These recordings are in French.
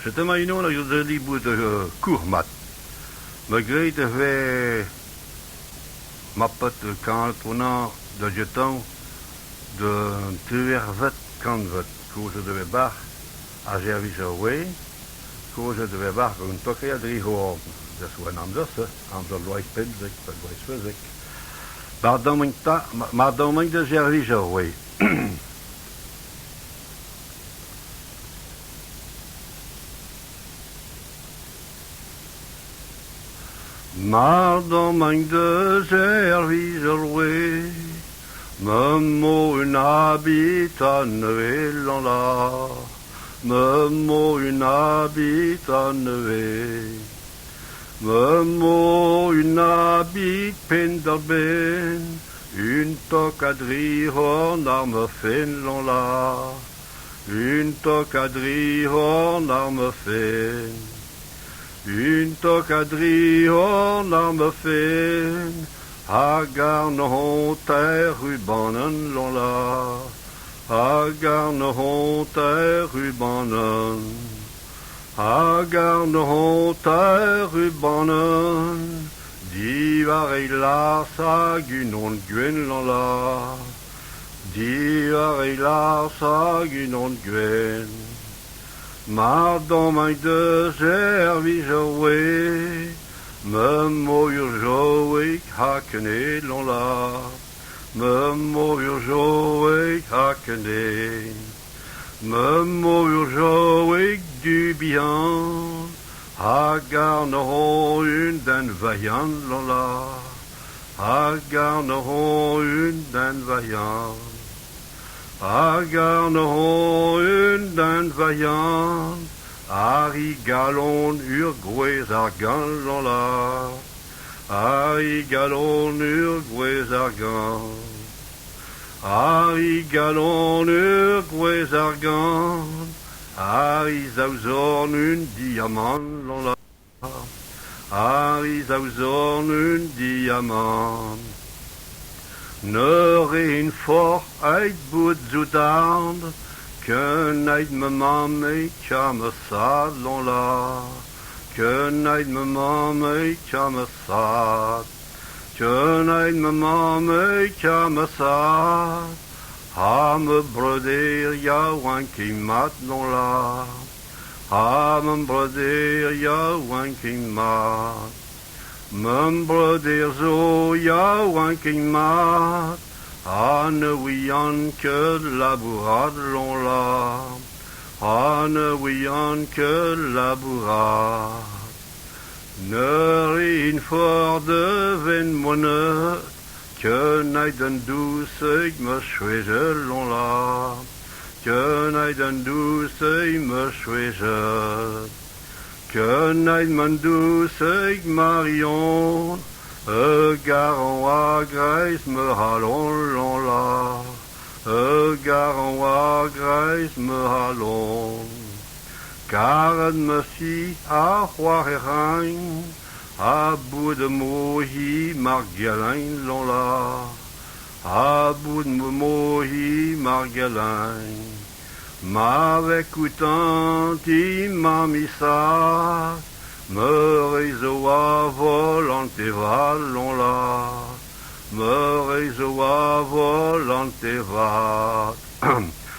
C'était ma inno de libre de courmat. Malgré de faire ma pote quand on a de jetons de tuervet canvet, que je devais bar à Gerviserway, que je devais bar een tokke à driehoorn. Dat is een am de lois penzik, dat lois fizik. Maar dan moet de Gerviserway. Maar dan moet de Gerviserway. Me mo une habitant là, me mo une habitant me mo une habit penderben, une tocadrie horn arme fen là, une tocadrie horn arme fen, une tocadrie horn arme fen. Hagar no honte rubanen lola, Hagar no honte rubanen, Hagar no honte rubanen, Divar e la sagunon gwen lola, Divar e la sagunon gwen, Mar dans my de Gerviserway, me mo joig hakene lola, me mo joig hakene, me mo joig du bien, hagar no une den vaillant lola, hagar no une den vaillant, hagar no une den vaillant. Harry galon urguez argan lola, Harry galon urguez argan, Harry galon urguez argan, Harry zauzorn un diamant lola, Harry zauzorn un diamant. Ne rien fort eit bout zoutard, que n'aide me mame me sad là, que n'aide me mame me sad, que n'aide me mame me sad, ha me broder ya wanking mat là, ha me broder ya wanking mat, me broder zo ya wanking mat. Anne wian que la bourrade l'on là, Anne wian que la bourrade. Ne rien fort de ven monne, que n'aiden douce me chouege l'on là, que n'aiden douce me chouege, que n'aiden douce marion. Garon wa greis me halon la, garon wa greis me halon. Karen me si a roi et rein, à bout de mohi margalin lon la, à bout de mohi margalin. M'avec outant i mamisa, me réseau à volante valon là, me réseau à volante val.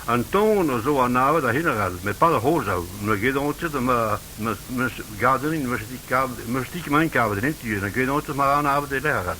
Anton zo aan nawe da hineral, mais pas de hozo. Me gedonte de me gardening, me stiek mijn kabel niet, me gedonte maar aan nawe de leraar.